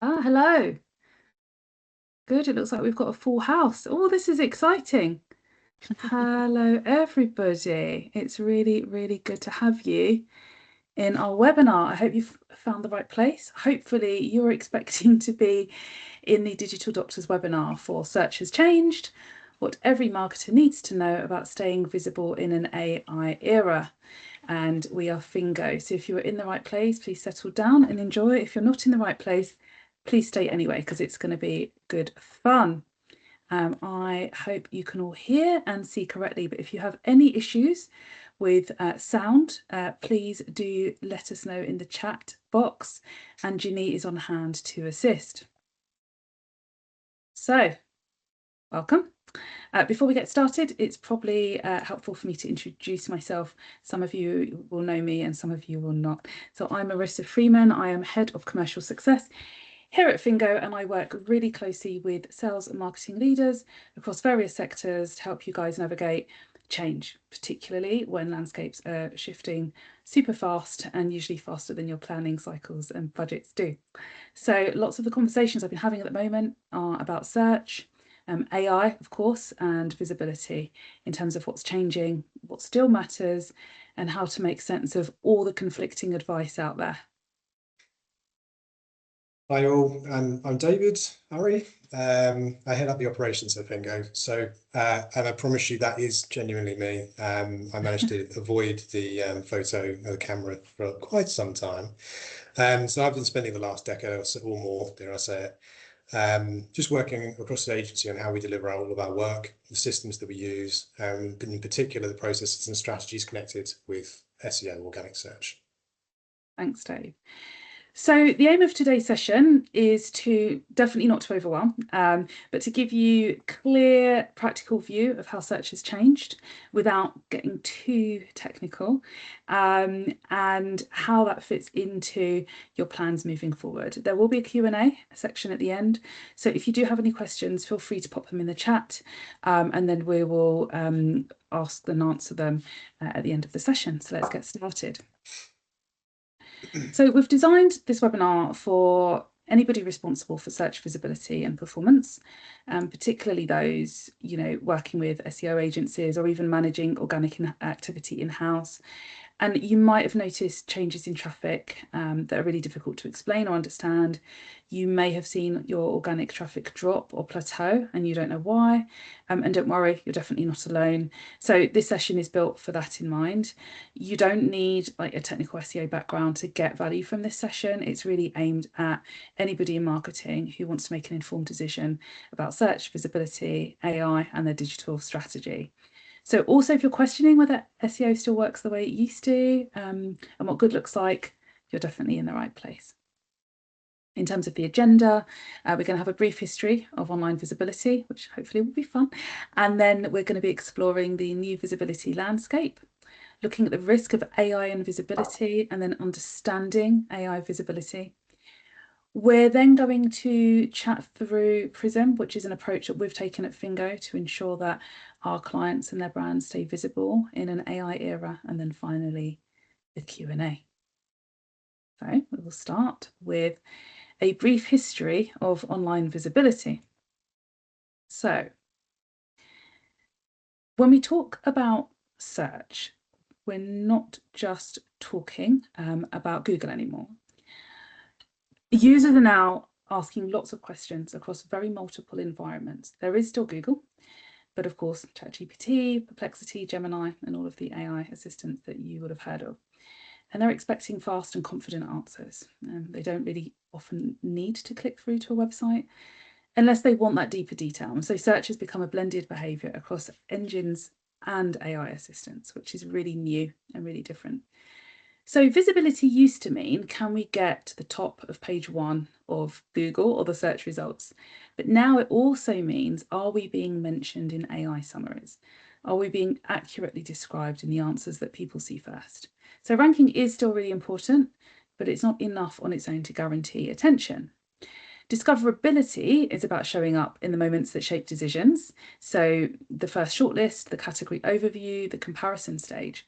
Hello. Good. It looks like we've got a full house. Oh, this is exciting. Hello, everybody. It's really, really good to have you in our webinar. I hope you've found the right place. Hopefully, you're expecting to be in the Digital Doctors webinar for Search Has Changed, what every marketer needs to know about staying visible in an AI era. And we are Fingo. So if you're in the right place, please settle down and enjoy. If you're not in the right place, please stay anyway, because it's going to be good fun. I hope you can all hear and see correctly, but if you have any issues with sound, please do let us know in the chat box, and Ginny is on hand to assist. So, welcome. Before we get started, it's probably helpful for me to introduce myself. Some of you will know me and some of you will not. So I'm Marissa Freeman. I am Head of Commercial Success here at Fingo, and I work really closely with sales and marketing leaders across various sectors to help you guys navigate change, particularly when landscapes are shifting super fast and usually faster than your planning cycles and budgets do. So lots of the conversations I've been having at the moment are about search, AI, of course, and visibility in terms of what's changing, what still matters, and how to make sense of all the conflicting advice out there. Hi all, I'm David Urry. I head up the operations at Fingo. So, and I promise you that is genuinely me. I managed to avoid the photo of the camera for quite some time. So I've been spending the last decade or more, dare I say it, just working across the agency on how we deliver all of our work, the systems that we use, and in particular, the processes and strategies connected with SEO, organic search. Thanks, Dave. So the aim of today's session is to definitely not to overwhelm, but to give you a clear, practical view of how search has changed without getting too technical, and how that fits into your plans moving forward. There will be a Q&A section at the end. So if you do have any questions, feel free to pop them in the chat, and then we will ask and answer them at the end of the session. So let's get started. So we've designed this webinar for anybody responsible for search visibility and performance, particularly those, working with SEO agencies or even managing organic activity in-house. And you might have noticed changes in traffic that are really difficult to explain or understand. You may have seen your organic traffic drop or plateau and you don't know why. And don't worry, you're definitely not alone. So this session is built for that in mind. You don't need like a technical SEO background to get value from this session. It's really aimed at anybody in marketing who wants to make an informed decision about search, visibility, AI, and their digital strategy. So also, if you're questioning whether SEO still works the way it used to, and what good looks like, you're definitely in the right place. In terms of the agenda, we're going to have a brief history of online visibility, which hopefully will be fun. And then we're going to be exploring the new visibility landscape, looking at the risk of AI and visibility, and then understanding AI visibility. We're then going to chat through Prism, which is an approach that we've taken at Fingo to ensure that our clients and their brands stay visible in an AI era, and then finally the Q&A. So we will start with a brief history of online visibility. So when we talk about search, we're not just talking about Google anymore. Users are now asking lots of questions across very multiple environments. There is still Google, but of course, ChatGPT, Perplexity, Gemini, and all of the AI assistants that you would have heard of. And they're expecting fast and confident answers. And they don't really often need to click through to a website unless they want that deeper detail. And so search has become a blended behavior across engines and AI assistants, which is really new and really different. So visibility used to mean, can we get to the top of page 1 of Google or the search results? But now it also means, are we being mentioned in AI summaries? Are we being accurately described in the answers that people see first? So ranking is still really important, but it's not enough on its own to guarantee attention. Discoverability is about showing up in the moments that shape decisions. So the first shortlist, the category overview, the comparison stage.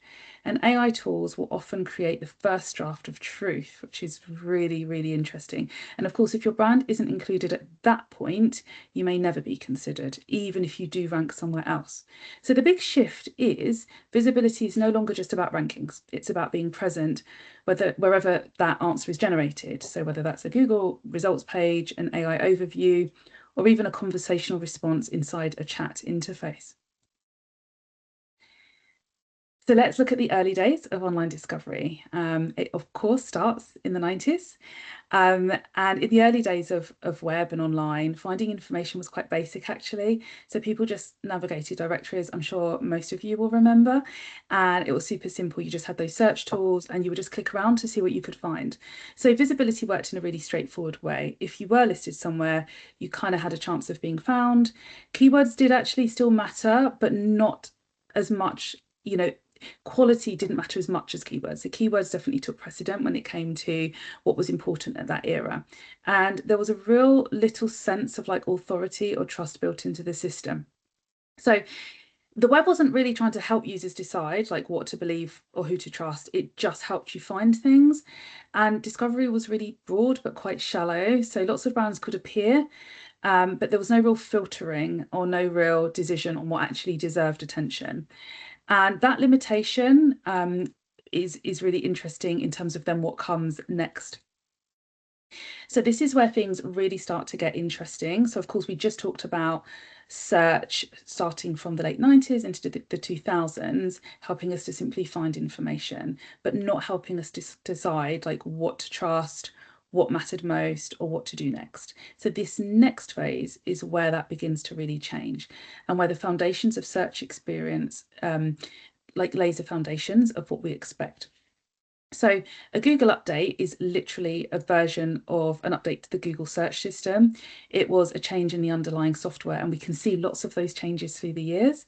And AI tools will often create the first draft of truth, which is really, really interesting. And of course, if your brand isn't included at that point, you may never be considered, even if you do rank somewhere else. So the big shift is visibility is no longer just about rankings. It's about being present wherever that answer is generated. So whether that's a Google results page, an AI overview, or even a conversational response inside a chat interface. So let's look at the early days of online discovery. It of course starts in the 90s. And in the early days of web and online, finding information was quite basic actually. So people just navigated directories, I'm sure most of you will remember. And it was super simple. You just had those search tools and you would just click around to see what you could find. So visibility worked in a really straightforward way. If you were listed somewhere, you kind of had a chance of being found. Keywords did actually still matter, but not as much, quality didn't matter as much as keywords. The keywords definitely took precedent when it came to what was important at that era. And there was a real little sense of like authority or trust built into the system. So the web wasn't really trying to help users decide like what to believe or who to trust. It just helped you find things. And discovery was really broad but quite shallow. So lots of brands could appear, but there was no real filtering or no real decision on what actually deserved attention. And that limitation is really interesting in terms of then what comes next. So this is where things really start to get interesting. So of course, we just talked about search starting from the late 90s into the 2000s, helping us to simply find information, but not helping us decide like what to trust, what mattered most, or what to do next. So this next phase is where that begins to really change, and where the foundations of search experience like lays the foundations of what we expect. So a Google update is literally a version of an update to the Google search system. It was a change in the underlying software, and we can see lots of those changes through the years.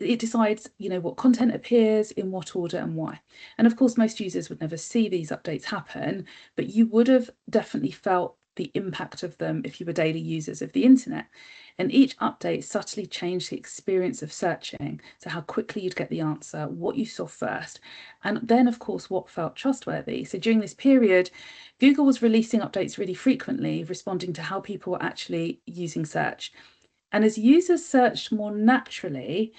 It decides, what content appears, in what order and why. And of course, most users would never see these updates happen, but you would have definitely felt the impact of them if you were daily users of the internet. And each update subtly changed the experience of searching. So how quickly you'd get the answer, what you saw first, and then of course, what felt trustworthy. So during this period, Google was releasing updates really frequently, responding to how people were actually using search. And as users searched more naturally,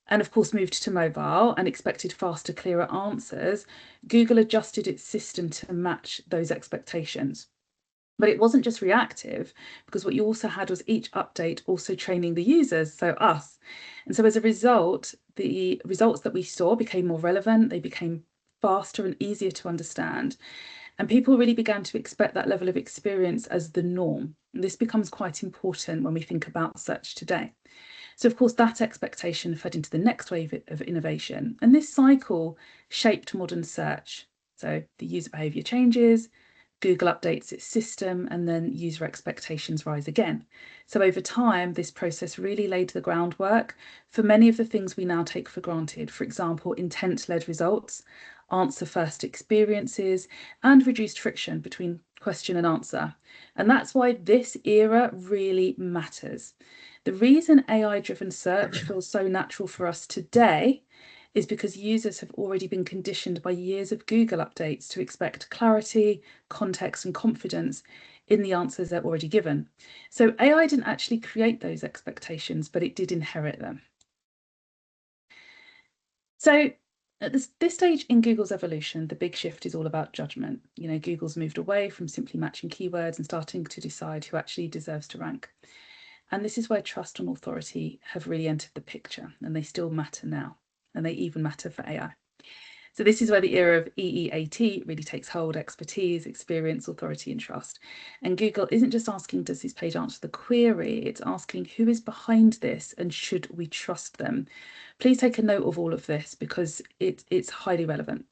and of course moved to mobile and expected faster, clearer answers, Google adjusted its system to match those expectations. But it wasn't just reactive, because what you also had was each update also training the users, so us. And so as a result, the results that we saw became more relevant, they became faster and easier to understand. And people really began to expect that level of experience as the norm. And this becomes quite important when we think about search today. So of course, that expectation fed into the next wave of innovation. And this cycle shaped modern search. So the user behavior changes, Google updates its system, and then user expectations rise again. So over time, this process really laid the groundwork for many of the things we now take for granted. For example, intent-led results, answer-first experiences, and reduced friction between question and answer. And that's why this era really matters. The reason AI-driven search feels so natural for us today is because users have already been conditioned by years of Google updates to expect clarity, context, and confidence in the answers they're already given. So AI didn't actually create those expectations, but it did inherit them. So at this stage in Google's evolution, the big shift is all about judgment. Google's moved away from simply matching keywords and starting to decide who actually deserves to rank. And this is where trust and authority have really entered the picture, and they still matter now. And they even matter for AI. So this is where the era of EEAT really takes hold: expertise, experience, authority, and trust. And Google isn't just asking, does this page answer the query? It's asking, who is behind this and should we trust them? Please take a note of all of this because it's highly relevant.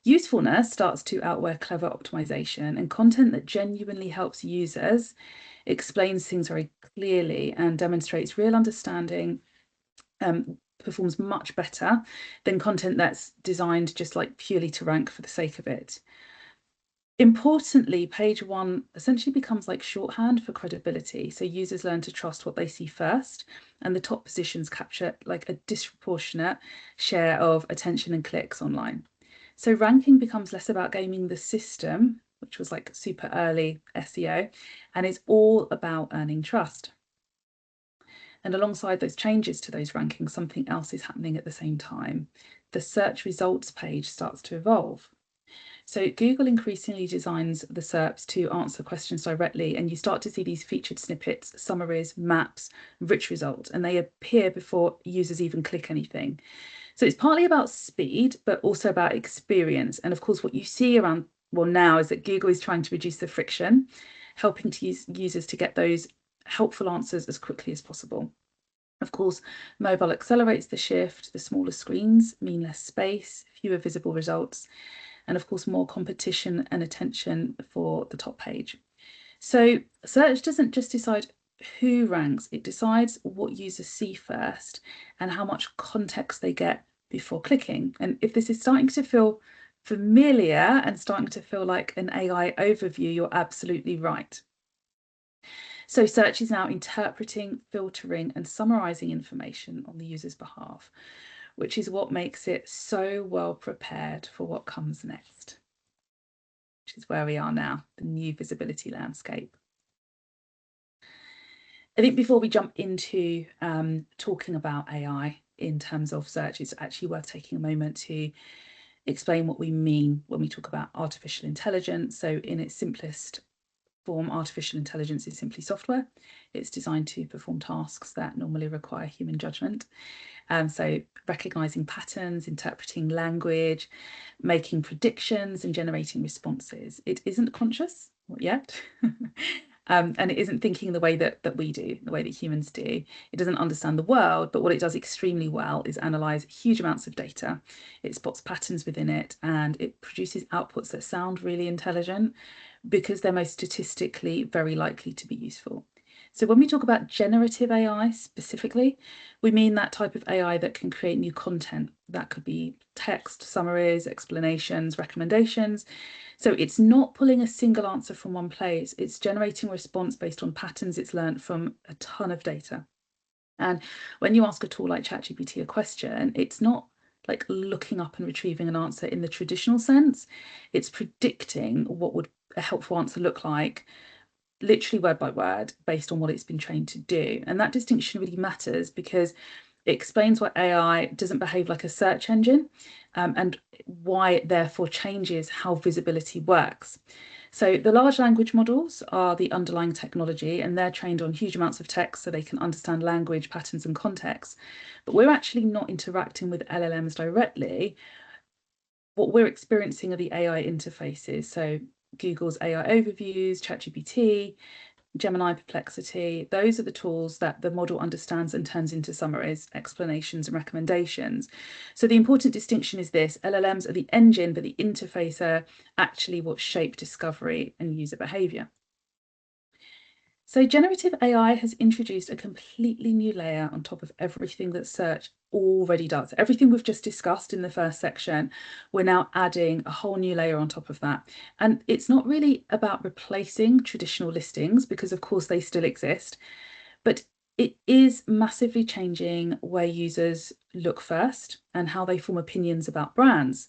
Usefulness starts to outweigh clever optimization, and content that genuinely helps users, explains things very clearly, and demonstrates real understanding performs much better than content that's designed just like purely to rank for the sake of it. Importantly, page one essentially becomes like shorthand for credibility. So users learn to trust what they see first, and the top positions capture like a disproportionate share of attention and clicks online. So ranking becomes less about gaming the system, which was like super early SEO, and it's all about earning trust. And alongside those changes to those rankings, something else is happening at the same time. The search results page starts to evolve. So Google increasingly designs the SERPs to answer questions directly, and you start to see these featured snippets, summaries, maps, rich results, and they appear before users even click anything. So it's partly about speed, but also about experience. And of course, what you see around, well, now is that Google is trying to reduce the friction, helping to users to get those helpful answers as quickly as possible. Of course, mobile accelerates the shift. The smaller screens mean less space, fewer visible results, and of course, more competition and attention for the top page. So search doesn't just decide who ranks, it decides what users see first and how much context they get before clicking. And if this is starting to feel familiar and starting to feel like an AI overview, you're absolutely right. So search is now interpreting, filtering, and summarizing information on the user's behalf, which is what makes it so well prepared for what comes next, which is where we are now, the new visibility landscape. I think before we jump into talking about AI in terms of search, it's actually worth taking a moment to explain what we mean when we talk about artificial intelligence. So in its simplest form, artificial intelligence is simply software. It's designed to perform tasks that normally require human judgment. So recognizing patterns, interpreting language, making predictions and generating responses. It isn't conscious, not yet. And it isn't thinking the way that we do, the way that humans do. It doesn't understand the world, but what it does extremely well is analyze huge amounts of data. It spots patterns within it, and it produces outputs that sound really intelligent because they're most statistically very likely to be useful. So when we talk about generative AI specifically, we mean that type of AI that can create new content. That could be text, summaries, explanations, recommendations. So it's not pulling a single answer from one place, it's generating a response based on patterns it's learned from a ton of data. And when you ask a tool like ChatGPT a question, it's not like looking up and retrieving an answer in the traditional sense. It's predicting what would a helpful answer look like, literally word by word, based on what it's been trained to do. And that distinction really matters because it explains why AI doesn't behave like a search engine, and why it therefore changes how visibility works. So the large language models are the underlying technology, and they're trained on huge amounts of text so they can understand language, patterns, and context. But we're actually not interacting with LLMs directly. What we're experiencing are the AI interfaces. So Google's AI overviews, ChatGPT, Gemini, Perplexity, those are the tools that the model understands and turns into summaries, explanations, and recommendations. So the important distinction is this: LLMs are the engine, but the interface are actually what shape discovery and user behavior. So generative AI has introduced a completely new layer on top of everything that search already does. Everything we've just discussed in the first section, we're now adding a whole new layer on top of that. And it's not really about replacing traditional listings, because of course they still exist, but it is massively changing where users look first and how they form opinions about brands.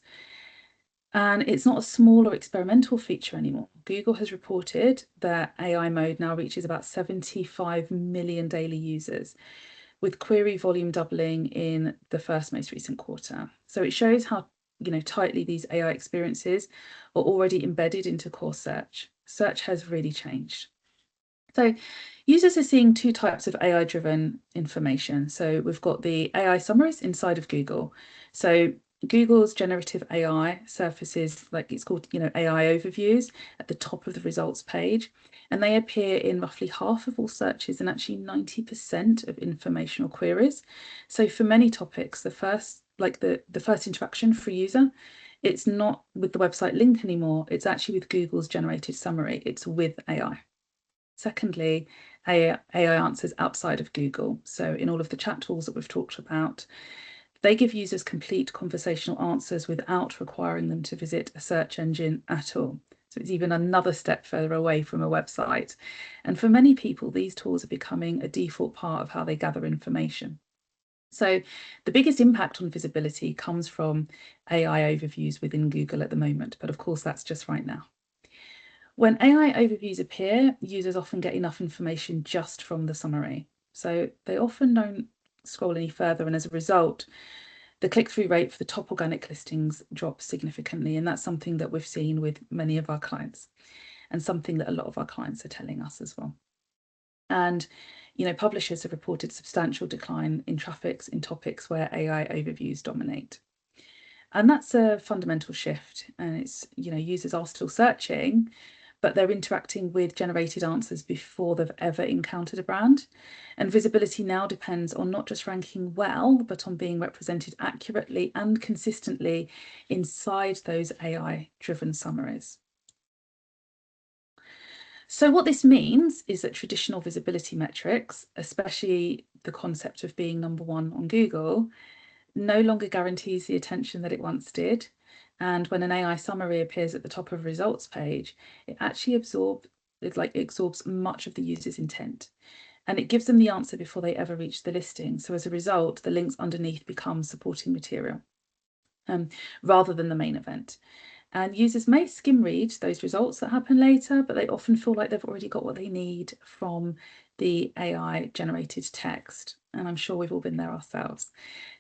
And it's not a small or experimental feature anymore. Google has reported that AI mode now reaches about 75 million daily users, with query volume doubling in the most recent quarter. So it shows how tightly these AI experiences are already embedded into core search. Search has really changed. So users are seeing two types of AI-driven information. So we've got the AI summaries inside of Google. So Google's generative AI surfaces, like it's called, AI overviews at the top of the results page, and they appear in roughly half of all searches and actually 90% of informational queries. So for many topics, the first interaction for a user, it's not with the website link anymore. It's actually with Google's generated summary. It's with AI. Secondly, AI answers outside of Google. So in all of the chat tools that we've talked about, they give users complete conversational answers without requiring them to visit a search engine at all. So it's even another step further away from a website. And for many people, these tools are becoming a default part of how they gather information. So the biggest impact on visibility comes from AI overviews within Google at the moment, but of course that's just right now. When AI overviews appear, users often get enough information just from the summary. So they often don't scroll any further, and as a result, the click-through rate for the top organic listings drops significantly, and that's something that we've seen with many of our clients, and something that a lot of our clients are telling us as well. And publishers have reported substantial decline in traffics in topics where AI overviews dominate. And that's a fundamental shift. And it's, users are still searching, but they're interacting with generated answers before they've ever encountered a brand. And visibility now depends on not just ranking well, but on being represented accurately and consistently inside those AI-driven summaries. So what this means is that traditional visibility metrics, especially the concept of being number one on Google, no longer guarantees the attention that it once did. And when an AI summary appears at the top of a results page, it actually absorbs much of the user's intent. And it gives them the answer before they ever reach the listing. So as a result, the links underneath become supporting material rather than the main event. And users may skim read those results that happen later, but they often feel like they've already got what they need from the AI generated text. And I'm sure we've all been there ourselves.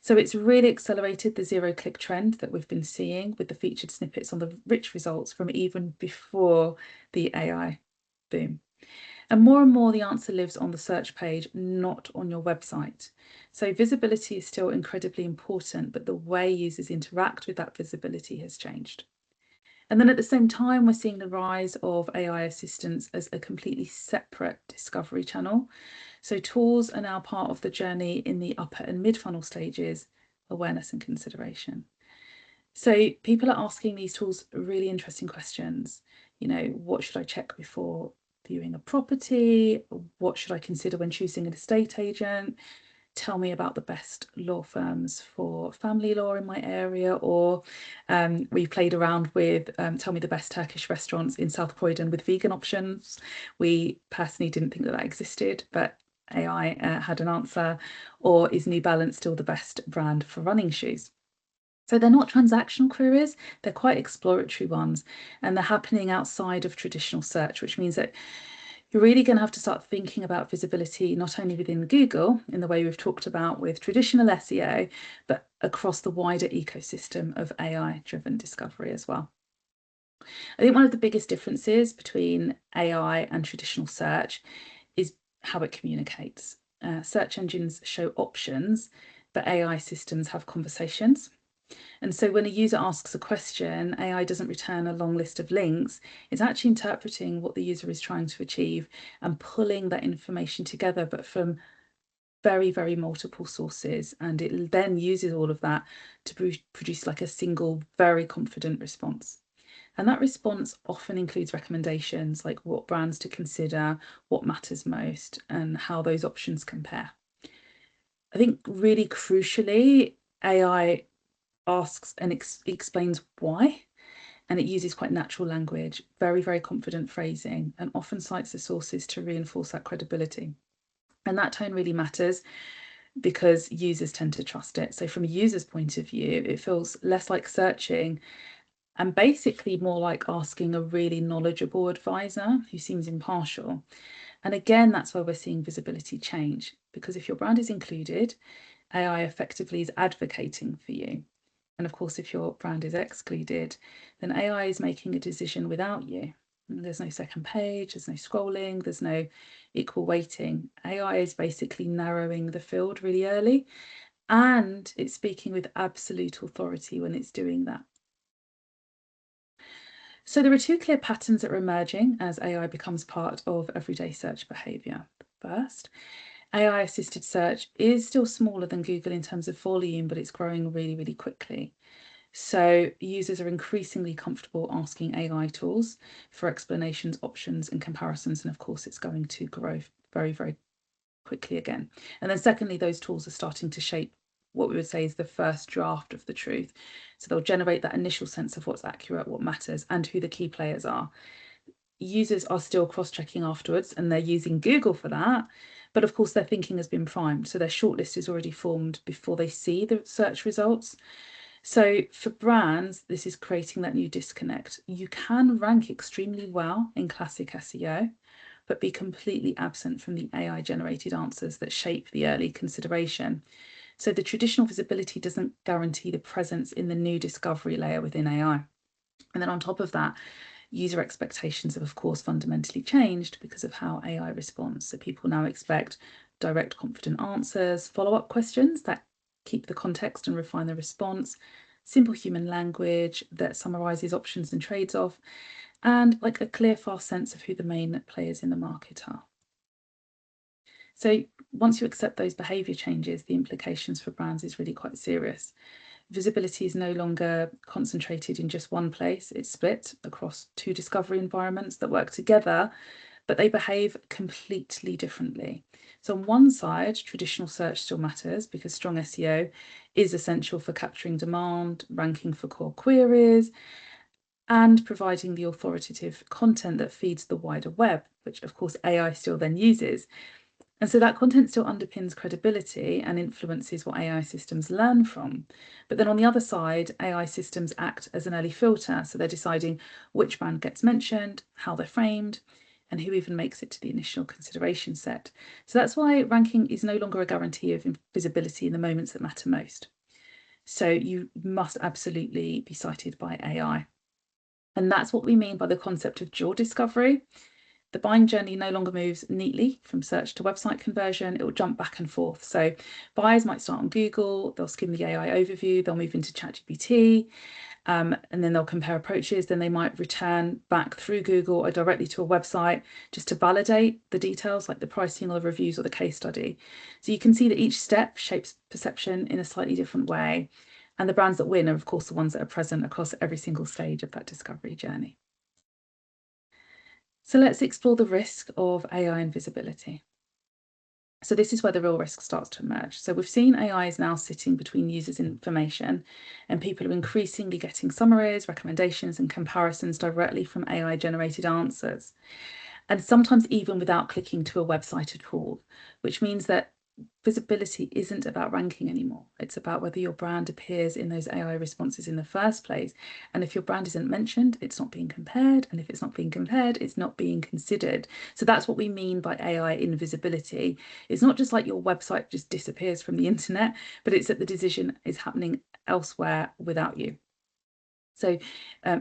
So it's really accelerated the zero-click trend that we've been seeing with the featured snippets on the rich results from even before the AI boom. And more the answer lives on the search page, not on your website. So visibility is still incredibly important, but the way users interact with that visibility has changed. And then at the same time, we're seeing the rise of AI assistants as a completely separate discovery channel. So tools are now part of the journey in the upper and mid-funnel stages, awareness and consideration. So people are asking these tools really interesting questions. What should I check before viewing a property? What should I consider when choosing an estate agent? Tell me about the best law firms for family law in my area, or we've played around with tell me the best Turkish restaurants in South Croydon with vegan options. We personally didn't think that existed, but AI had an answer. Or is New Balance still the best brand for running shoes? So they're not transactional queries, they're quite exploratory ones, and they're happening outside of traditional search, which means that you're really going to have to start thinking about visibility, not only within Google in the way we've talked about with traditional SEO, but across the wider ecosystem of AI-driven discovery as well. I think one of the biggest differences between AI and traditional search is how it communicates. Search engines show options, but AI systems have conversations. And so when a user asks a question, AI doesn't return a long list of links. It's actually interpreting what the user is trying to achieve and pulling that information together, but from very, very multiple sources. And it then uses all of that to produce like a single, very confident response. And that response often includes recommendations like what brands to consider, what matters most, and how those options compare. I think really crucially, AI asks and explains why, and it uses quite natural language, very, very confident phrasing, and often cites the sources to reinforce that credibility. And that tone really matters because users tend to trust it. So from a user's point of view, it feels less like searching and basically more like asking a really knowledgeable advisor who seems impartial. And again, that's where we're seeing visibility change, because if your brand is included, AI effectively is advocating for you. And of course, if your brand is excluded, then AI is making a decision without you. And there's no second page, there's no scrolling, there's no equal weighting. AI is basically narrowing the field really early, and it's speaking with absolute authority when it's doing that. So there are two clear patterns that are emerging as AI becomes part of everyday search behavior. First, AI-assisted search is still smaller than Google in terms of volume, but it's growing really, really quickly. So users are increasingly comfortable asking AI tools for explanations, options, and comparisons. And of course, it's going to grow very, very quickly again. And then secondly, those tools are starting to shape what we would say is the first draft of the truth. So they'll generate that initial sense of what's accurate, what matters, and who the key players are. Users are still cross-checking afterwards, and they're using Google for that. But of course, their thinking has been primed. So their shortlist is already formed before they see the search results. So for brands, this is creating that new disconnect. You can rank extremely well in classic SEO, but be completely absent from the AI generated answers that shape the early consideration. So the traditional visibility doesn't guarantee the presence in the new discovery layer within AI. And then on top of that, user expectations have, of course, fundamentally changed because of how AI responds. So people now expect direct, confident answers, follow-up questions that keep the context and refine the response, simple human language that summarizes options and trades off, and like a clear, fast sense of who the main players in the market are. So once you accept those behavior changes, the implications for brands is really quite serious. Visibility is no longer concentrated in just one place. It's split across two discovery environments that work together, but they behave completely differently. So on one side, traditional search still matters because strong SEO is essential for capturing demand, ranking for core queries, and providing the authoritative content that feeds the wider web, which of course AI still then uses. And so that content still underpins credibility and influences what AI systems learn from. But then on the other side, AI systems act as an early filter. So they're deciding which brand gets mentioned, how they're framed, and who even makes it to the initial consideration set. So that's why ranking is no longer a guarantee of visibility in the moments that matter most. So you must absolutely be cited by AI. And that's what we mean by the concept of dual discovery. The buying journey no longer moves neatly from search to website conversion. It will jump back and forth. So buyers might start on Google, they'll skim the AI overview, they'll move into ChatGPT, and then they'll compare approaches. Then they might return back through Google or directly to a website just to validate the details like the pricing or the reviews or the case study. So you can see that each step shapes perception in a slightly different way. And the brands that win are, of course, the ones that are present across every single stage of that discovery journey. So let's explore the risk of AI and visibility. So this is where the real risk starts to emerge. So we've seen AI is now sitting between users' information, and people are increasingly getting summaries, recommendations, and comparisons directly from AI-generated answers, and sometimes even without clicking to a website at all, which means that visibility isn't about ranking anymore. It's about whether your brand appears in those AI responses in the first place. And if your brand isn't mentioned, it's not being compared. And if it's not being compared, it's not being considered. So that's what we mean by AI invisibility. It's not just like your website just disappears from the internet, but it's that the decision is happening elsewhere without you. So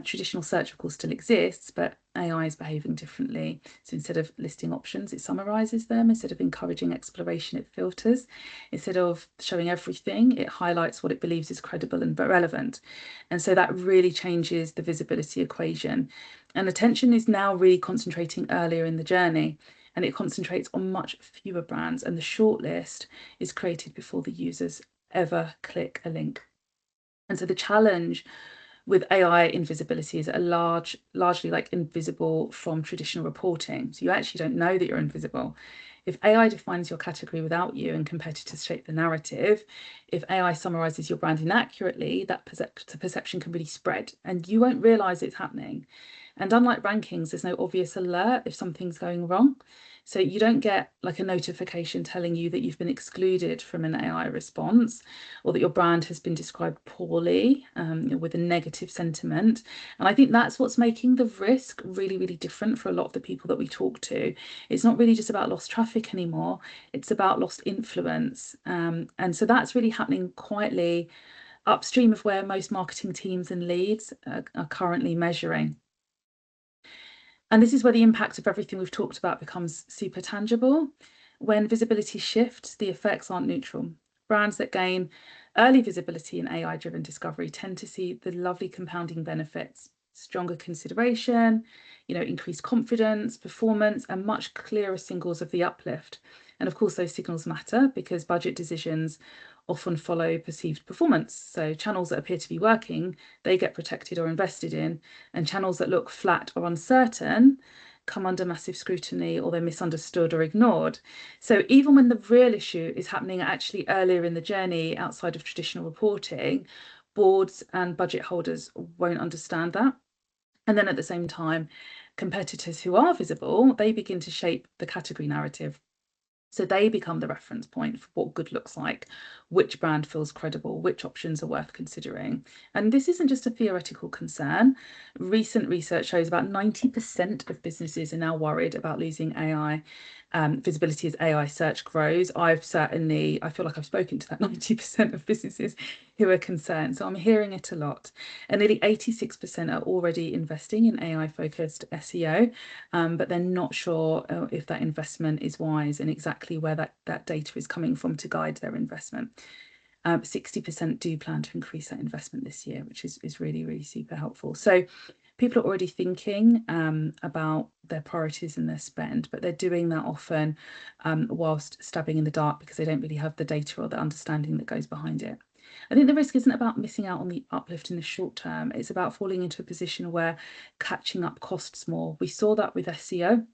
traditional search, of course, still exists, but AI is behaving differently. So instead of listing options, it summarizes them. Instead of encouraging exploration, it filters. Instead of showing everything, it highlights what it believes is credible and relevant. And so that really changes the visibility equation. And attention is now really concentrating earlier in the journey, and it concentrates on much fewer brands. And the shortlist is created before the users ever click a link. And so the challenge with AI invisibility is largely like invisible from traditional reporting. So you actually don't know that you're invisible. If AI defines your category without you and competitors shape the narrative, if AI summarizes your brand inaccurately, that perception can really spread and you won't realize it's happening. And unlike rankings, there's no obvious alert if something's going wrong. So you don't get like a notification telling you that you've been excluded from an AI response or that your brand has been described poorly with a negative sentiment. And I think that's what's making the risk really, really different for a lot of the people that we talk to. It's not really just about lost traffic anymore. It's about lost influence. And so that's really happening quietly upstream of where most marketing teams and leads are currently measuring. And this is where the impact of everything we've talked about becomes super tangible. When visibility shifts, the effects aren't neutral. Brands that gain early visibility in AI-driven discovery tend to see the lovely compounding benefits: stronger consideration, increased confidence, performance, and much clearer signals of the uplift. And of course, those signals matter because budget decisions often follow perceived performance. So channels that appear to be working, they get protected or invested in, and channels that look flat or uncertain, come under massive scrutiny, or they're misunderstood or ignored. So even when the real issue is happening actually earlier in the journey outside of traditional reporting, boards and budget holders won't understand that. And then at the same time, competitors who are visible, they begin to shape the category narrative. So they become the reference point for what good looks like, which brand feels credible, which options are worth considering. And this isn't just a theoretical concern. Recent research shows about 90% of businesses are now worried about losing AI visibility as AI search grows. I feel like I've spoken to that 90% of businesses who are concerned. So I'm hearing it a lot. And nearly 86% are already investing in AI-focused SEO, but they're not sure if that investment is wise and exactly where that data is coming from to guide their investment. 60% do plan to increase that investment this year, which is really, really super helpful. So people are already thinking about their priorities and their spend, but they're doing that often whilst stabbing in the dark because they don't really have the data or the understanding that goes behind it. I think the risk isn't about missing out on the uplift in the short term. It's about falling into a position where catching up costs more. We saw that with SEO,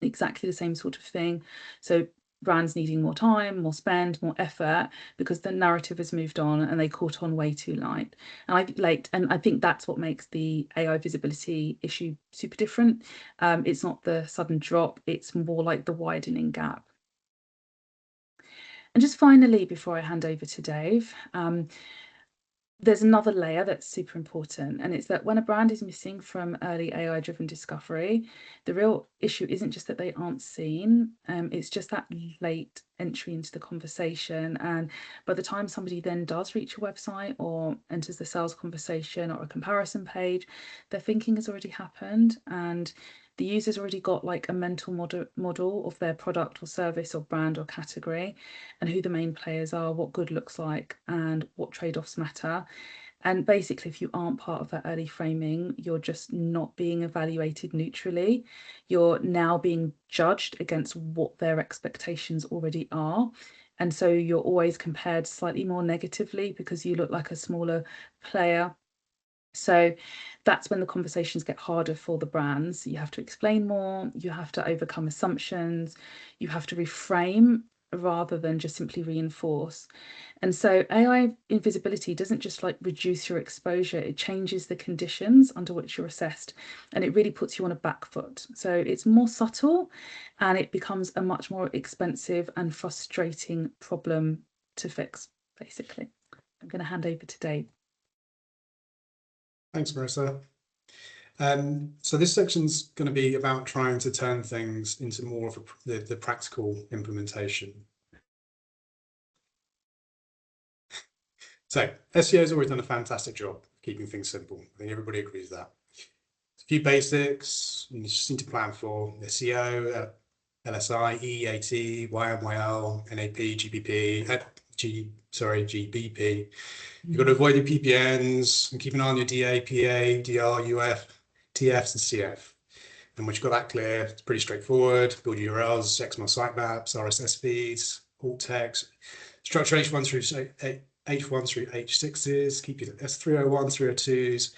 exactly the same sort of thing. So brands needing more time, more spend, more effort because the narrative has moved on and they caught on way too late. And I think that's what makes the AI visibility issue super different. It's not the sudden drop, it's more like the widening gap. And just finally, before I hand over to Dave, there's another layer that's super important, and it's that when a brand is missing from early AI-driven discovery, the real issue isn't just that they aren't seen, it's just that late entry into the conversation. And by the time somebody then does reach a website or enters the sales conversation or a comparison page, their thinking has already happened, and the user's already got like a mental model of their product or service or brand or category and who the main players are, what good looks like, and what trade-offs matter. And basically, if you aren't part of that early framing, you're just not being evaluated neutrally. You're now being judged against what their expectations already are. And so you're always compared slightly more negatively because you look like a smaller player. So that's when the conversations get harder for the brands. You have to explain more, you have to overcome assumptions, you have to reframe rather than just simply reinforce. And so AI invisibility doesn't just like reduce your exposure, it changes the conditions under which you're assessed, and it really puts you on a back foot. So it's more subtle and it becomes a much more expensive and frustrating problem to fix, basically. I'm going to hand over to Dave. Thanks, Marissa. So this section's going to be about trying to turn things into more of the practical implementation. So SEO's always done a fantastic job of keeping things simple. I think everybody agrees with that. A few basics you just need to plan for: SEO, LSI, EAT, YMYL, NAP, GBP. You've got to avoid your PPNs and keep an eye on your DA, PA, DR, UF, TFs, and CF. And once you've got that clear, it's pretty straightforward. Build your URLs, XML sitemaps, RSS feeds, alt text, structure H1 through H6s, keep your S301, 302s,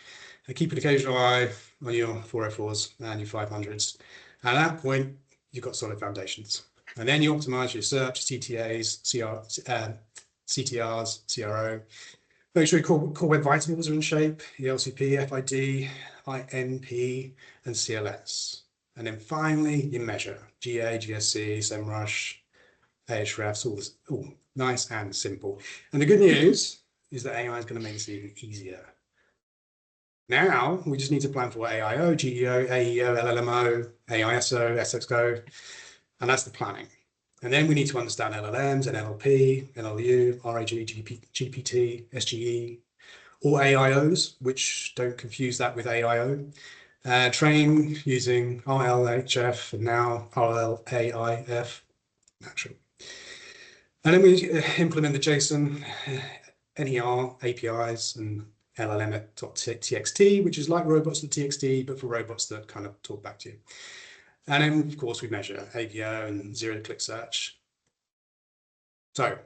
and keep an occasional eye on your 404s and your 500s. And at that point, you've got solid foundations. And then you optimize your search, CTAs, CTRs, CRO. Make sure your core web vitals are in shape, your LCP, FID, INP, and CLS. And then finally, you measure GA, GSC, SEMrush, Ahrefs, all nice and simple. And the good news is that AI is going to make this even easier. Now, we just need to plan for AIO, GEO, AEO, LLMO, AISO, SXO, and that's the planning. And then we need to understand LLMs, NLP, NLU, RAG, GPT, SGE, or AIOs, which don't confuse that with AIO. Train using RLHF and now RLAIF. Natural. And then we implement the JSON, NER, APIs, and LLM.txt, which is like robots.txt, but for robots that kind of talk back to you. And then, of course, we measure AVO and zero-click search. So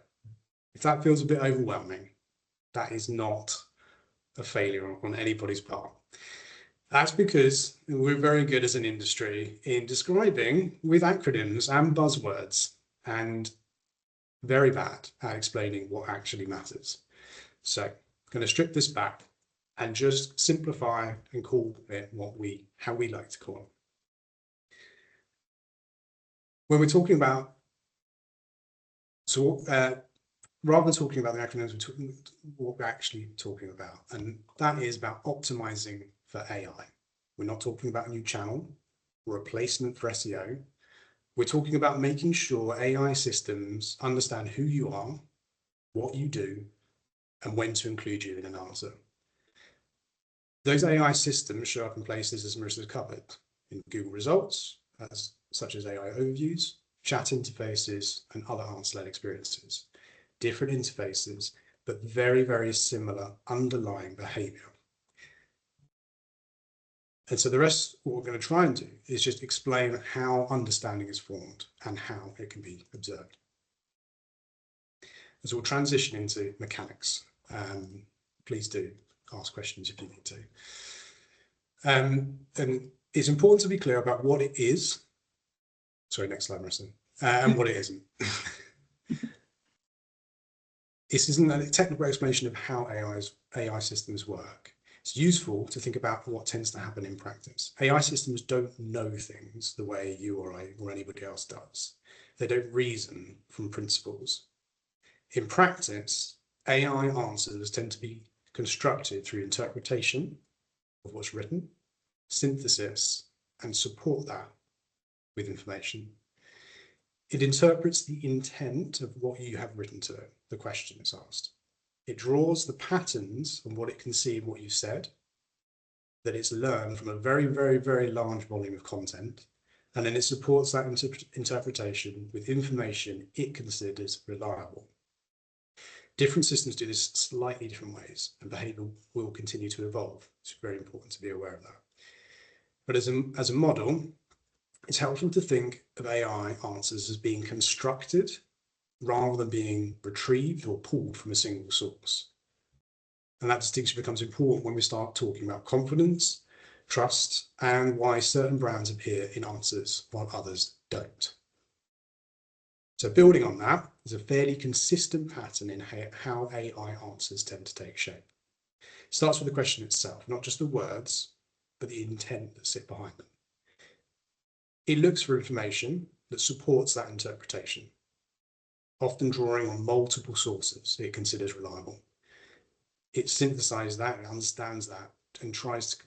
if that feels a bit overwhelming, that is not a failure on anybody's part. That's because we're very good as an industry in describing with acronyms and buzzwords, and very bad at explaining what actually matters. So I'm going to strip this back and just simplify and call it how we like to call it. When we're talking about, rather than talking about the acronyms, we're talking what we're actually talking about, and that is about optimizing for AI. We're not talking about a new channel or replacement for SEO. We're talking about making sure AI systems understand who you are, what you do, and when to include you in an answer. Those AI systems show up in places, as Marissa's covered, in Google results, such as AI overviews, chat interfaces, and other answer-led experiences. Different interfaces, but very, very similar underlying behavior. And so the rest, what we're going to try and do is just explain how understanding is formed and how it can be observed. So we'll transition into mechanics. Please do ask questions if you need to. And it's important to be clear about what it is. Sorry, next slide, Marissa. And what it isn't. This isn't a technical explanation of how AI systems work. It's useful to think about what tends to happen in practice. AI systems don't know things the way you or I or anybody else does. They don't reason from principles. In practice, AI answers tend to be constructed through interpretation of what's written, synthesis, and support that with information. It interprets the intent of what you have written to it, the question is asked. It draws the patterns and what it can see of what you said, that it's learned from a very, very, very large volume of content, and then it supports that interpretation with information it considers reliable. Different systems do this slightly different ways, and behavior will continue to evolve. It's very important to be aware of that. But as a model, it's helpful to think of AI answers as being constructed rather than being retrieved or pulled from a single source. And that distinction becomes important when we start talking about confidence, trust, and why certain brands appear in answers while others don't. So building on that is a fairly consistent pattern in how AI answers tend to take shape. It starts with the question itself, not just the words, but the intent that sit behind them. It looks for information that supports that interpretation, often drawing on multiple sources it considers reliable. It synthesizes that, it understands that, and tries to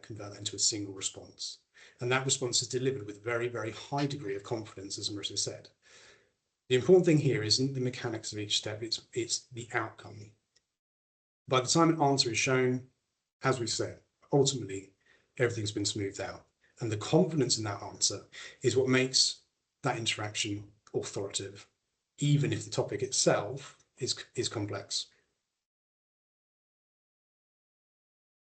convert that into a single response. And that response is delivered with a very, very high degree of confidence, as Marissa said. The important thing here isn't the mechanics of each step, it's the outcome. By the time an answer is shown, as we've said, ultimately, everything's been smoothed out. And the confidence in that answer is what makes that interaction authoritative, even if the topic itself is complex.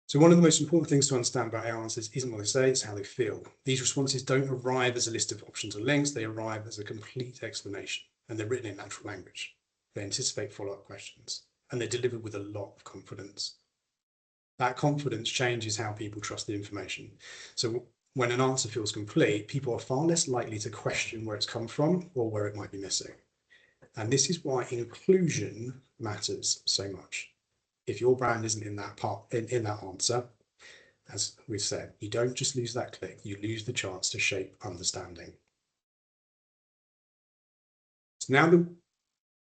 So one of the most important things to understand about AI answers isn't what they say, it's how they feel. These responses don't arrive as a list of options or links, they arrive as a complete explanation, and they're written in natural language. They anticipate follow-up questions, and they're delivered with a lot of confidence. That confidence changes how people trust the information. So when an answer feels complete, people are far less likely to question where it's come from or where it might be missing. And this is why inclusion matters so much. If your brand isn't in that in that answer, as we've said, you don't just lose that click, you lose the chance to shape understanding. So now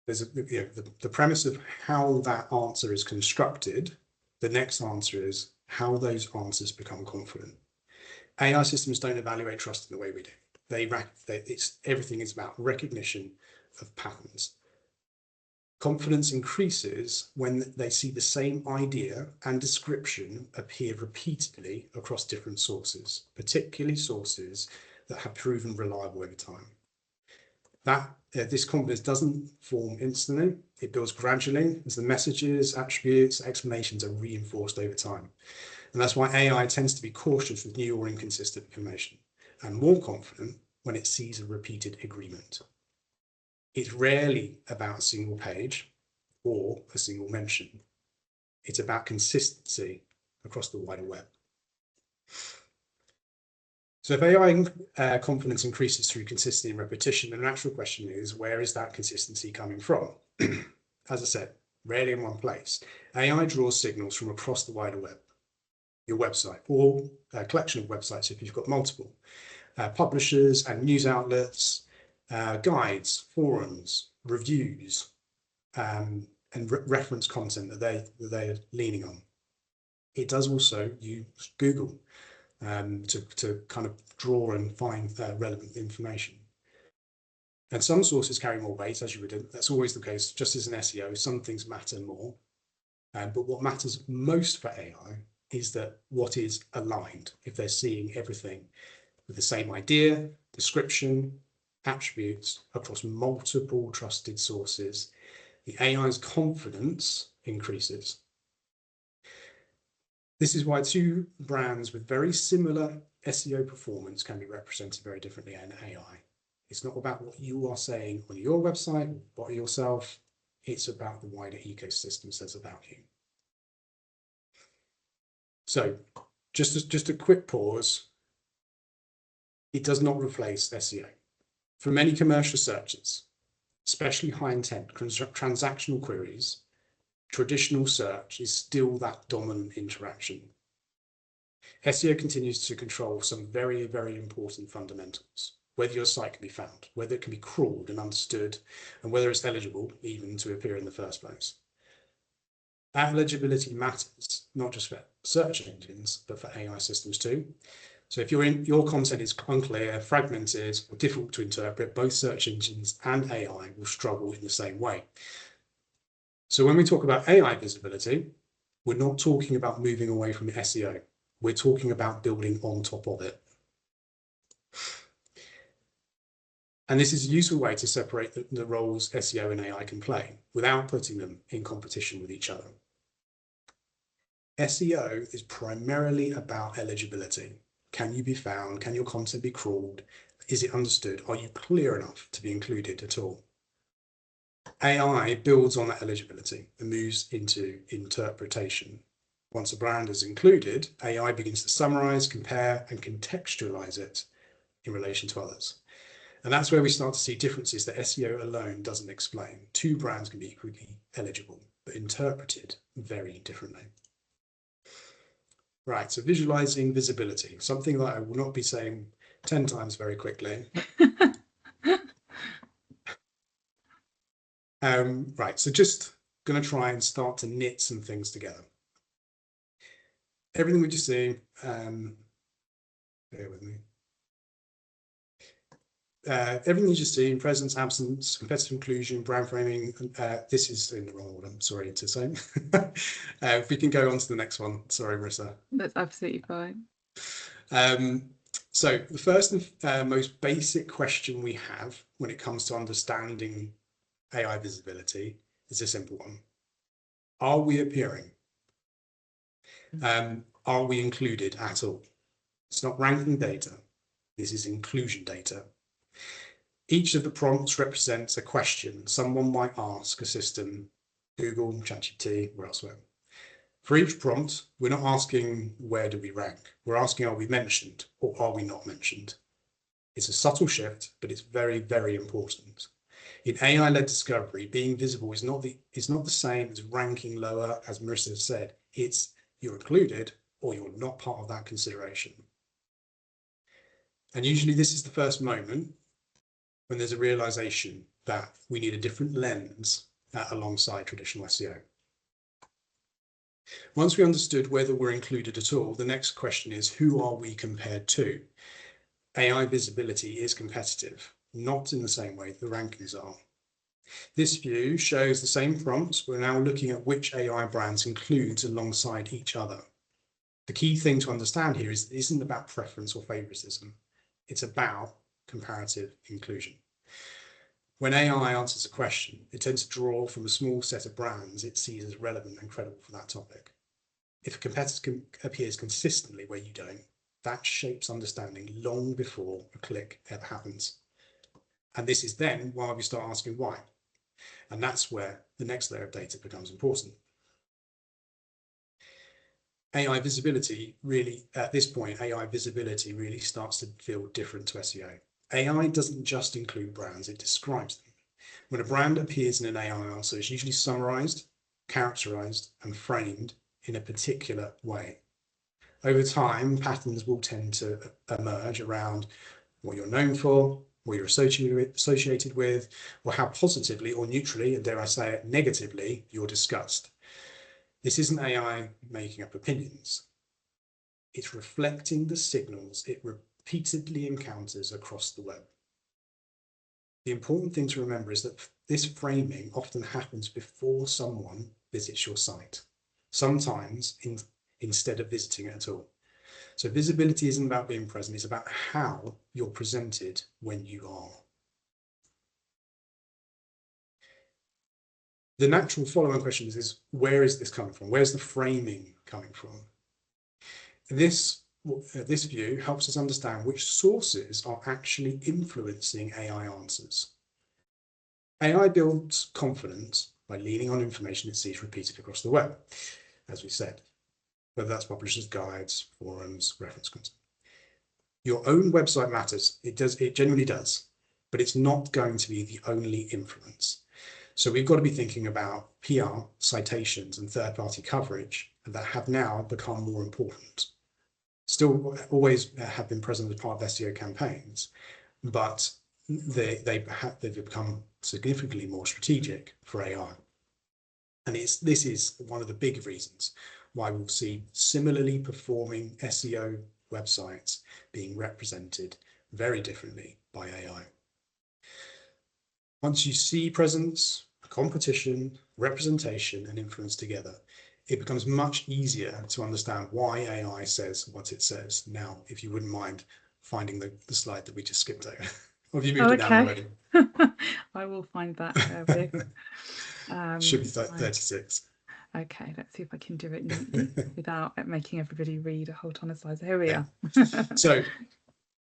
there's the premise of how that answer is constructed. The next answer is how those answers become confident. AI systems don't evaluate trust in the way we do. Everything is about recognition of patterns. Confidence increases when they see the same idea and description appear repeatedly across different sources, particularly sources that have proven reliable over time. This confidence doesn't form instantly, it builds gradually as the messages, attributes, explanations are reinforced over time. And that's why AI tends to be cautious with new or inconsistent information, and more confident when it sees a repeated agreement. It's rarely about a single page or a single mention. It's about consistency across the wider web. So if AI confidence increases through consistency and repetition, the natural question is, where is that consistency coming from? As I said, rarely in one place. AI draws signals from across the wider web, your website, or a collection of websites if you've got multiple, publishers and news outlets, guides, forums, reviews, and reference content that they're leaning on. It does also use Google to kind of draw and find relevant information. And some sources carry more weight, as you would. That's always the case. Just as in SEO, some things matter more. But what matters most for AI is that what is aligned. If they're seeing everything with the same idea, description, attributes across multiple trusted sources, the AI's confidence increases. This is why two brands with very similar SEO performance can be represented very differently in AI. It's not about what you are saying on your website or yourself. It's about the wider ecosystem says about you. So just a quick pause. It does not replace SEO. For many commercial searches, especially high intent transactional queries, traditional search is still that dominant interaction. SEO continues to control some very, very important fundamentals. Whether your site can be found, whether it can be crawled and understood, and whether it's eligible even to appear in the first place. That eligibility matters, not just for search engines, but for AI systems too. So if your content is unclear, fragmented, or difficult to interpret, both search engines and AI will struggle in the same way. So when we talk about AI visibility, we're not talking about moving away from SEO. We're talking about building on top of it. And this is a useful way to separate the roles SEO and AI can play without putting them in competition with each other. SEO is primarily about eligibility. Can you be found? Can your content be crawled? Is it understood? Are you clear enough to be included at all? AI builds on that eligibility and moves into interpretation. Once a brand is included, AI begins to summarize, compare, and contextualize it in relation to others. And that's where we start to see differences that SEO alone doesn't explain. Two brands can be equally eligible, but interpreted very differently. Right, so visualizing visibility, something that I will not be saying 10 times very quickly. Right, so just going to try and start to knit some things together. Everything we just seen, bear with me. Everything you just seen, presence, absence, competitive inclusion, brand framing, this is in the wrong order, I'm sorry to say. If we can go on to the next one. Sorry, Marissa. That's absolutely fine. So the first and most basic question we have when it comes to understanding AI visibility is a simple one. Are we appearing? Are we included at all? It's not ranking data. This is inclusion data. Each of the prompts represents a question someone might ask a system, Google, ChatGPT, or elsewhere. For each prompt, we're not asking where do we rank. We're asking are we mentioned or are we not mentioned? It's a subtle shift, but it's very, very important. In AI-led discovery, being visible is not the same as ranking lower, as Marissa said. It's you're included or you're not part of that consideration. And usually this is the first moment when there's a realization that we need a different lens alongside traditional SEO. Once we understood whether we're included at all, the next question is, who are we compared to? AI visibility is competitive, not in the same way the rankings are. This view shows the same prompts. We're now looking at which AI brands includes alongside each other. The key thing to understand here is it isn't about preference or favoritism. It's about comparative inclusion. When AI answers a question, it tends to draw from a small set of brands it sees as relevant and credible for that topic. If a competitor appears consistently where you don't, that shapes understanding long before a click ever happens. And this is then why we start asking why. And that's where the next layer of data becomes important. AI visibility really, at this point, AI visibility really starts to feel different to SEO. AI doesn't just include brands, it describes them. When a brand appears in an AI answer, it's usually summarized, characterized, and framed in a particular way. Over time, patterns will tend to emerge around what you're known for, what you're associated with, or how positively or neutrally, and dare I say it, negatively, you're discussed. This isn't AI making up opinions. It's reflecting the signals it repeatedly encounters across the web. The important thing to remember is that this framing often happens before someone visits your site, sometimes instead of visiting it at all. So visibility isn't about being present, it's about how you're presented when you are. The natural following question is where is this coming from? Where's the framing coming from? This view helps us understand which sources are actually influencing AI answers. AI builds confidence by leaning on information it sees repeated across the web, as we said, whether that's publishers' guides, forums, reference content. Your own website matters. It genuinely does, but it's not going to be the only influence. So we've got to be thinking about PR, citations, and third-party coverage that have now become more important. Still always have been present as part of SEO campaigns, but they've become significantly more strategic for AI. And this is one of the big reasons why we'll see similarly performing SEO websites being represented very differently by AI. Once you see presence, competition, representation, and influence together, it becomes much easier to understand why AI says what it says. Now, if you wouldn't mind finding the slide that we just skipped over. Or have you moved it down already? I will find that. Should be 36. Okay, let's see if I can do it neatly without making everybody read a whole ton of slides. Here we are. So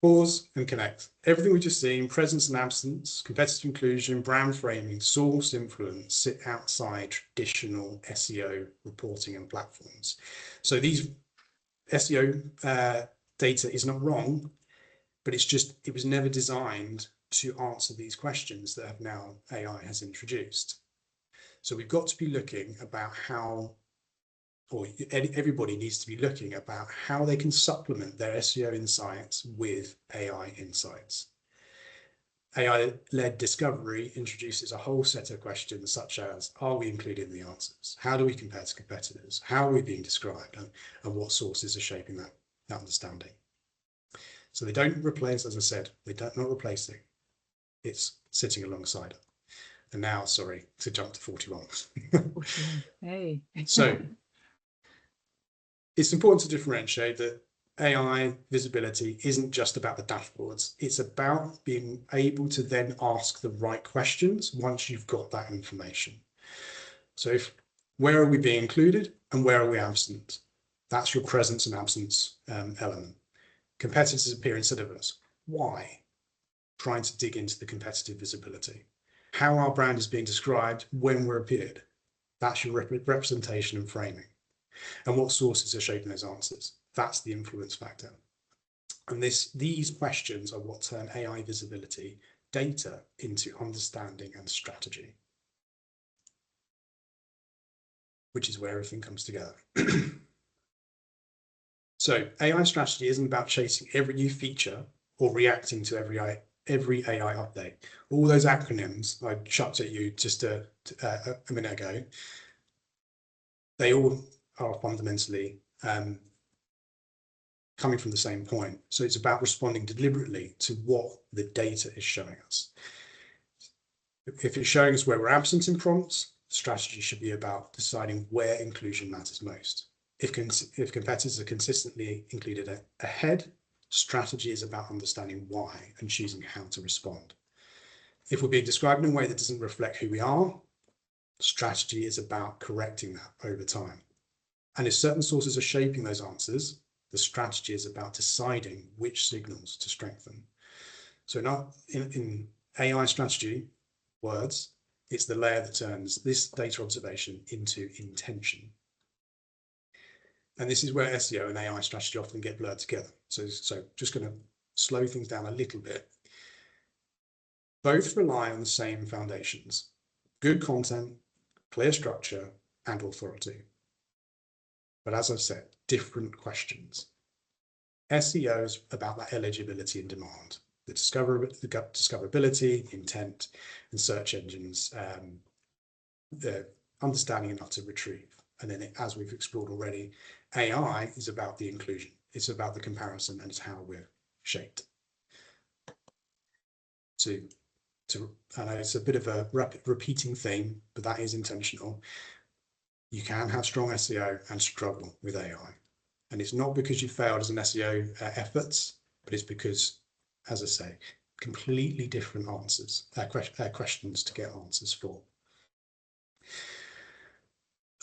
pause and connect. Everything we've just seen, presence and absence, competitive inclusion, brand framing, source influence, sit outside traditional SEO reporting and platforms. So these SEO data is not wrong, but it was never designed to answer these questions that now AI has introduced. So we've got to be looking about everybody needs to be looking about how they can supplement their SEO insights with AI insights. AI-led discovery introduces a whole set of questions such as, are we included in the answers? How do we compare to competitors? How are we being described? And what sources are shaping that understanding? So they don't replace, as I said, not replacing. It's sitting alongside it. And now, sorry, to jump to 41. 41. Hey. So it's important to differentiate that AI visibility isn't just about the dashboards. It's about being able to then ask the right questions once you've got that information. So where are we being included and where are we absent? That's your presence and absence element. Competitors appear instead of us. Why? Trying to dig into the competitive visibility. How our brand is being described when we're appeared. That's your representation and framing. And what sources are shaping those answers. That's the influence factor. And these questions are what turn AI visibility data into understanding and strategy, which is where everything comes together. So AI strategy isn't about chasing every new feature or reacting to every AI update. All those acronyms I chucked at you just a minute ago, they all are fundamentally coming from the same point. So it's about responding deliberately to what the data is showing us. If it's showing us where we're absent in prompts, strategy should be about deciding where inclusion matters most. If competitors are consistently included ahead, strategy is about understanding why and choosing how to respond. If we're being described in a way that doesn't reflect who we are, strategy is about correcting that over time. And if certain sources are shaping those answers, the strategy is about deciding which signals to strengthen. So not in AI strategy words, it's the layer that turns this data observation into intention. And this is where SEO and AI strategy often get blurred together. So just going to slow things down a little bit. Both rely on the same foundations: good content, clear structure, and authority. But as I've said, different questions. SEO is about that eligibility and demand, the discoverability, intent, and search engines understanding enough to retrieve. And then, as we've explored already, AI is about the inclusion. It's about the comparison, and it's how we're shaped. I know it's a bit of a repeating theme, but that is intentional. You can have strong SEO and struggle with AI. And it's not because you failed as an SEO efforts, but it's because, as I say, completely different answers, questions to get answers for.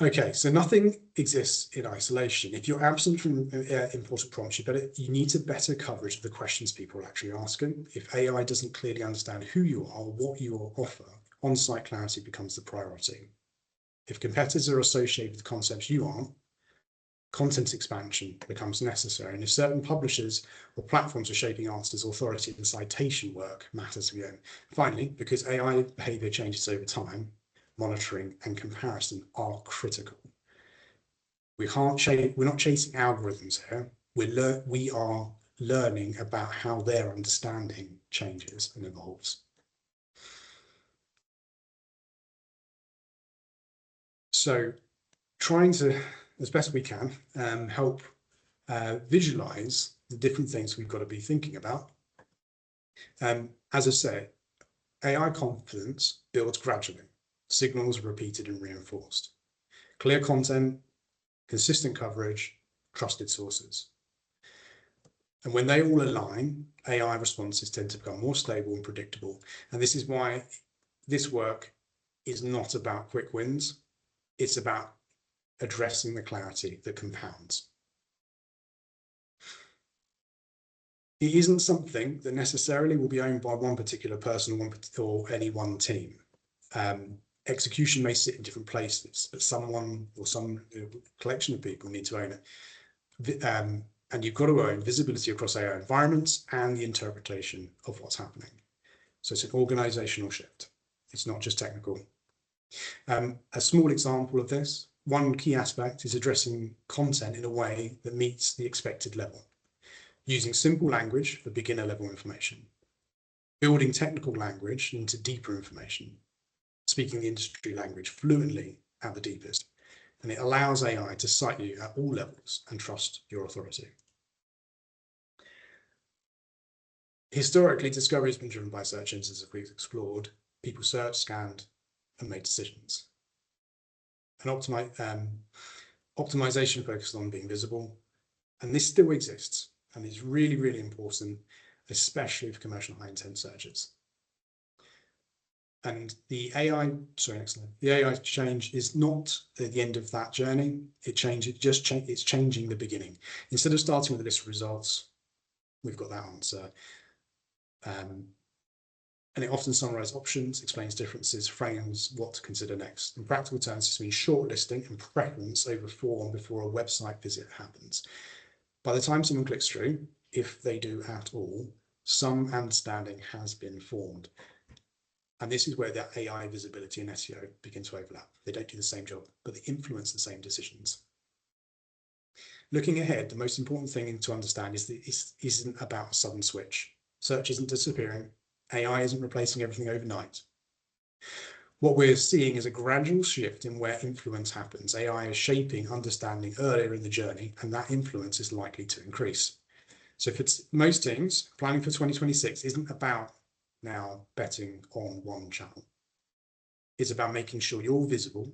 Okay, so nothing exists in isolation. If you're absent from important prompts, you need to better coverage of the questions people are actually asking. If AI doesn't clearly understand who you are or what you offer, on-site clarity becomes the priority. If competitors are associated with concepts you aren't, content expansion becomes necessary. And if certain publishers or platforms are shaping answers, authority and citation work matters again. Finally, because AI behavior changes over time, monitoring and comparison are critical. We're not chasing algorithms here. We are learning about how their understanding changes and evolves. So trying to, as best we can, help visualize the different things we've got to be thinking about. As I say, AI confidence builds gradually. Signals are repeated and reinforced. Clear content, consistent coverage, trusted sources. And when they all align, AI responses tend to become more stable and predictable. And this is why this work is not about quick wins. It's about addressing the clarity that compounds. It isn't something that necessarily will be owned by one particular person or any one team. Execution may sit in different places, but someone or some collection of people need to own it. And you've got to own visibility across AI environments and the interpretation of what's happening. So it's an organizational shift. It's not just technical. A small example of this, one key aspect is addressing content in a way that meets the expected level, using simple language for beginner level information, building technical language into deeper information, speaking the industry language fluently at the deepest, and it allows AI to cite you at all levels and trust your authority. Historically, discovery has been driven by search engines, as we've explored. People searched, scanned, and made decisions. And optimization focused on being visible, and this still exists and is really, really important, especially for commercial high-intent searches. And the AI change is not the end of that journey. It's changing the beginning. Instead of starting with a list of results, we've got that answer. And it often summarizes options, explains differences, frames what to consider next. In practical terms, this means shortlisting and preference over form before a website visit happens. By the time someone clicks through, if they do at all, some understanding has been formed. And this is where that AI visibility and SEO begin to overlap. They don't do the same job, but they influence the same decisions. Looking ahead, the most important thing to understand is that this isn't about a sudden switch. Search isn't disappearing. AI isn't replacing everything overnight. What we're seeing is a gradual shift in where influence happens. AI is shaping understanding earlier in the journey, and that influence is likely to increase. So for most teams, planning for 2026 isn't about now betting on one channel. It's about making sure you're visible,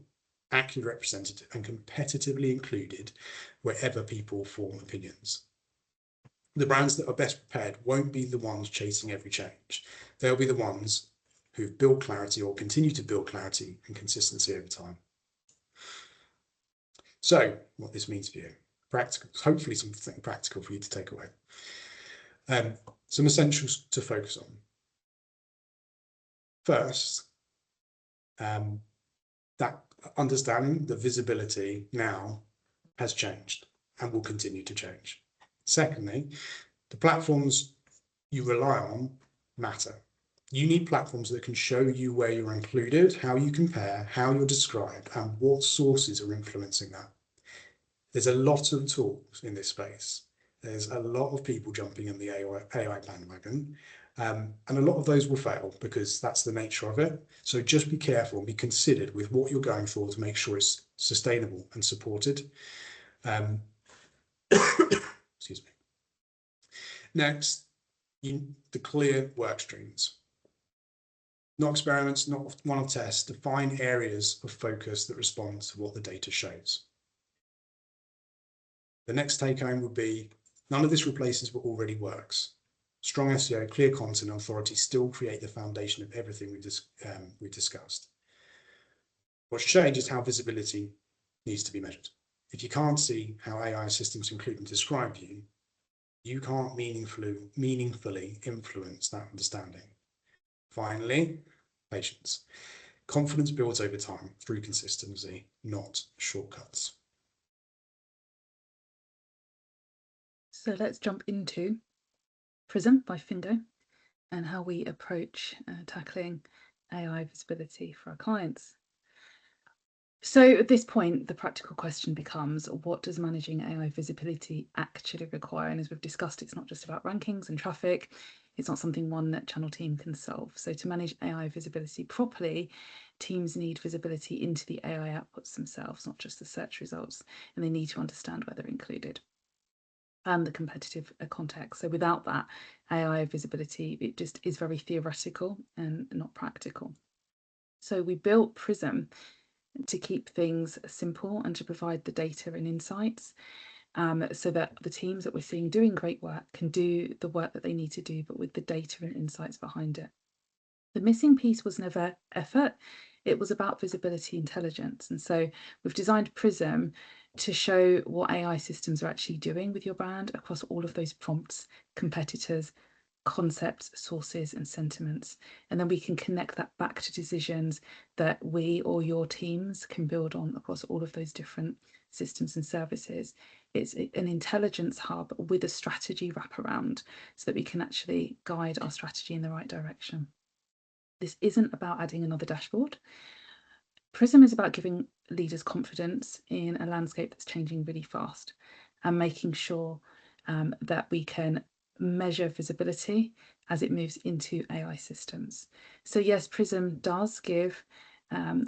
accurately represented, and competitively included wherever people form opinions. The brands that are best prepared won't be the ones chasing every change. They'll be the ones who've built clarity or continue to build clarity and consistency over time. So what this means for you, practical, hopefully something practical for you to take away. Some essentials to focus on. First, that understanding the visibility now has changed. and will continue to change. Secondly, the platforms you rely on matter. You need platforms that can show you where you're included, how you compare, how you're described, and what sources are influencing that. There's a lot of tools in this space. There's a lot of people jumping in the AI bandwagon, and a lot of those will fail because that's the nature of it. So just be careful and be considered with what you're going for to make sure it's sustainable and supported. Excuse me. Next, the clear work streams. Not experiments, not one-off tests. Define areas of focus that respond to what the data shows. The next take home would be, none of this replaces what already works. Strong SEO, clear content, and authority still create the foundation of everything we've discussed. What's changed is how visibility needs to be measured. If you can't see how AI systems include and describe you, you can't meaningfully influence that understanding. Finally, patience. Confidence builds over time through consistency, not shortcuts. So let's jump into Prism by Findo and how we approach tackling AI visibility for our clients. So at this point, the practical question becomes, what does managing AI visibility actually require? And as we've discussed, it's not just about rankings and traffic. It's not something one channel team can solve. So to manage AI visibility properly, teams need visibility into the AI outputs themselves, not just the search results, and they need to understand where they're included and the competitive context. So without that AI visibility, it just is very theoretical and not practical. So we built Prism to keep things simple and to provide the data and insights so that the teams that we're seeing doing great work can do the work that they need to do, but with the data and insights behind it. The missing piece was never effort, it was about visibility intelligence. And so we've designed Prism to show what AI systems are actually doing with your brand across all of those prompts, competitors, concepts, sources, and sentiments. And then we can connect that back to decisions that we or your teams can build on across all of those different systems and services. It's an intelligence hub with a strategy wraparound so that we can actually guide our strategy in the right direction. This isn't about adding another dashboard. Prism is about giving leaders confidence in a landscape that's changing really fast and making sure that we can measure visibility as it moves into AI systems. So yes, Prism does give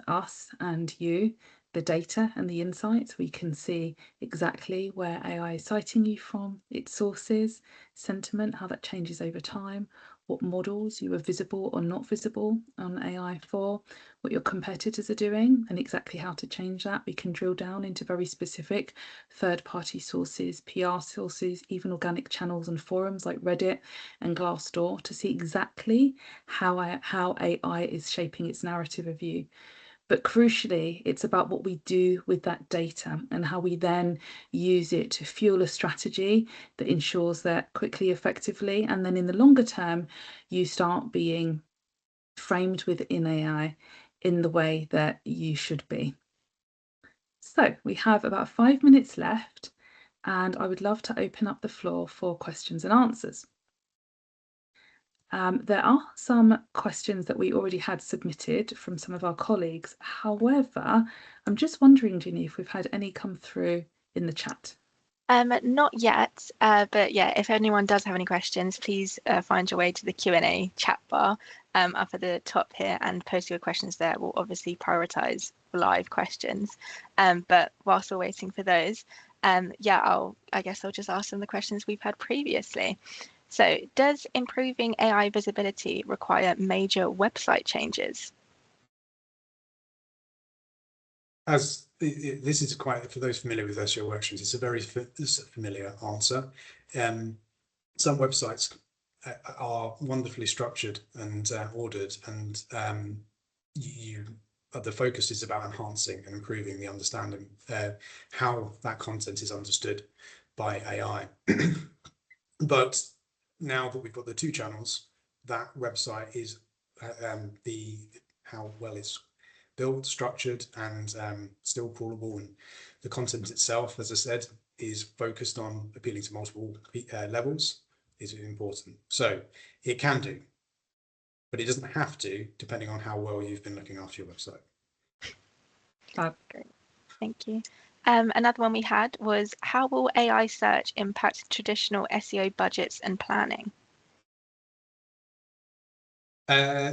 us and you the data and the insights. We can see exactly where AI is citing you from, its sources, sentiment, how that changes over time, what models you are visible or not visible on AI for, what your competitors are doing, and exactly how to change that. We can drill down into very specific third-party sources, PR sources, even organic channels and forums like Reddit and Glassdoor to see exactly how AI is shaping its narrative of you. But crucially, it's about what we do with that data and how we then use it to fuel a strategy that ensures that quickly, effectively, and then in the longer term, you start being framed within AI in the way that you should be. So we have about 5 minutes left, and I would love to open up the floor for questions and answers. There are some questions that we already had submitted from some of our colleagues. However, I'm just wondering, Ginny, if we've had any come through in the chat. Not yet, but yeah, if anyone does have any questions, please find your way to the Q&A chat bar up at the top here and post your questions there. We'll obviously prioritise live questions, but whilst we're waiting for those, yeah, I guess I'll just ask them the questions we've had previously. So, does improving AI visibility require major website changes? As this is quite, for those familiar with SEO workstreams, it's a very familiar answer. Some websites are wonderfully structured and ordered, and the focus is about enhancing and improving the understanding how that content is understood by AI. But now that we've got the two channels, that website is how well it's built, structured, and still crawlable, and the content itself, as I said, is focused on appealing to multiple levels is important. So it can do, but it doesn't have to, depending on how well you've been looking after your website. Great, thank you. Another one we had was, how will AI search impact traditional SEO budgets and planning?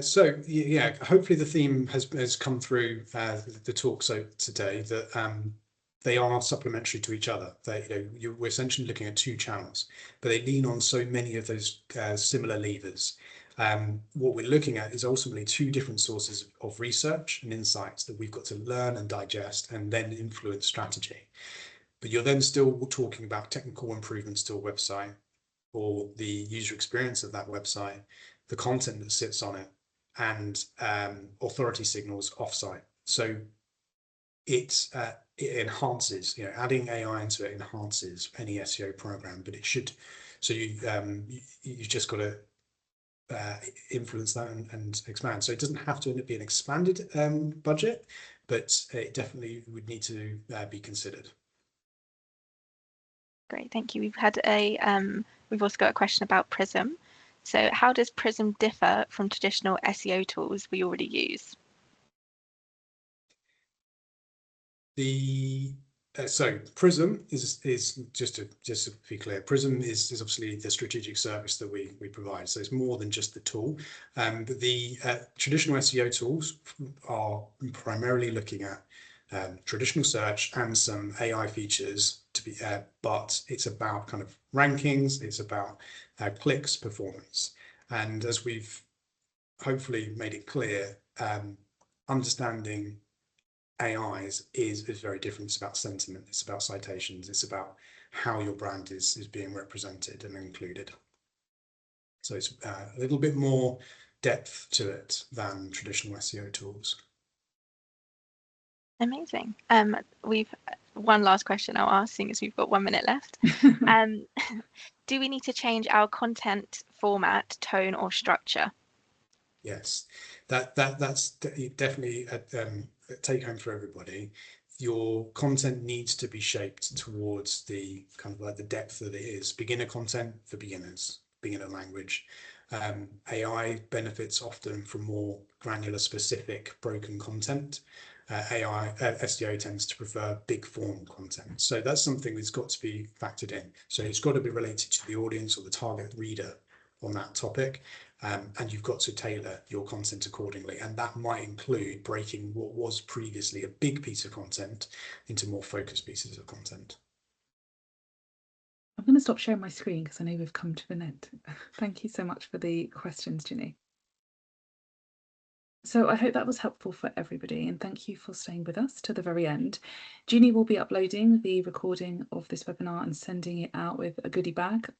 So yeah, hopefully the theme has come through the talk today, that they are supplementary to each other. We're essentially looking at two channels, but they lean on so many of those similar levers. What we're looking at is ultimately two different sources of research and insights that we've got to learn and digest and then influence strategy. But you're then still talking about technical improvements to a website, or the user experience of that website, the content that sits on it, and authority signals offsite. So it enhances, adding AI into it enhances any SEO program, but it should. So you've just got to influence that and expand. So it doesn't have to be an expanded budget, but it definitely would need to be considered. Great, thank you. We've also got a question about Prism. So how does Prism differ from traditional SEO tools we already use? So Prism is just to be clear, Prism is obviously the strategic service that we provide. So it's more than just the tool. But the traditional SEO tools are primarily looking at traditional search and some AI features but it's about kind of rankings, it's about clicks, performance. And as we've hopefully made it clear, understanding AIs is very different. It's about sentiment, it's about citations, it's about how your brand is being represented and included. So it's a little bit more depth to it than traditional SEO tools. Amazing. We've one last question I'll ask, seeing as we've got 1 minute left. Do we need to change our content format, tone, or structure? Yes, that's definitely a take home for everybody. Your content needs to be shaped towards the kind of like the depth that it is. Beginner content for beginners, beginner language. AI benefits often from more granular, specific, broken content. SEO tends to prefer big form content. So that's something that's got to be factored in. So it's got to be related to the audience or the target reader on that topic. And you've got to tailor your content accordingly. And that might include breaking what was previously a big piece of content into more focused pieces of content. I'm going to stop sharing my screen because I know we've come to an end. Thank you so much for the questions, Ginny. So I hope that was helpful for everybody, and thank you for staying with us to the very end. Ginny will be uploading the recording of this webinar and sending it out with a goodie bag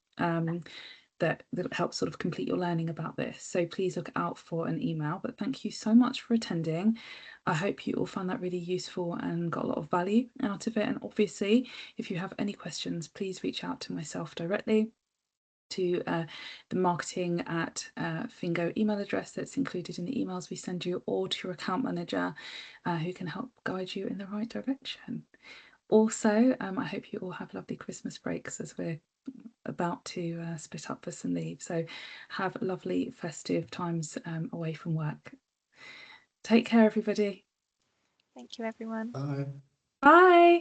that helps sort of complete your learning about this. So please look out for an email. But thank you so much for attending. I hope you all found that really useful and got a lot of value out of it. And obviously, if you have any questions, please reach out to myself directly, to the marketing at Fingo email address that's included in the emails we send you, or to your account manager who can help guide you in the right direction. Also, I hope you all have lovely Christmas breaks as we're about to split up for some leave. So have lovely festive times away from work. Take care, everybody. Thank you, everyone. Bye. Bye.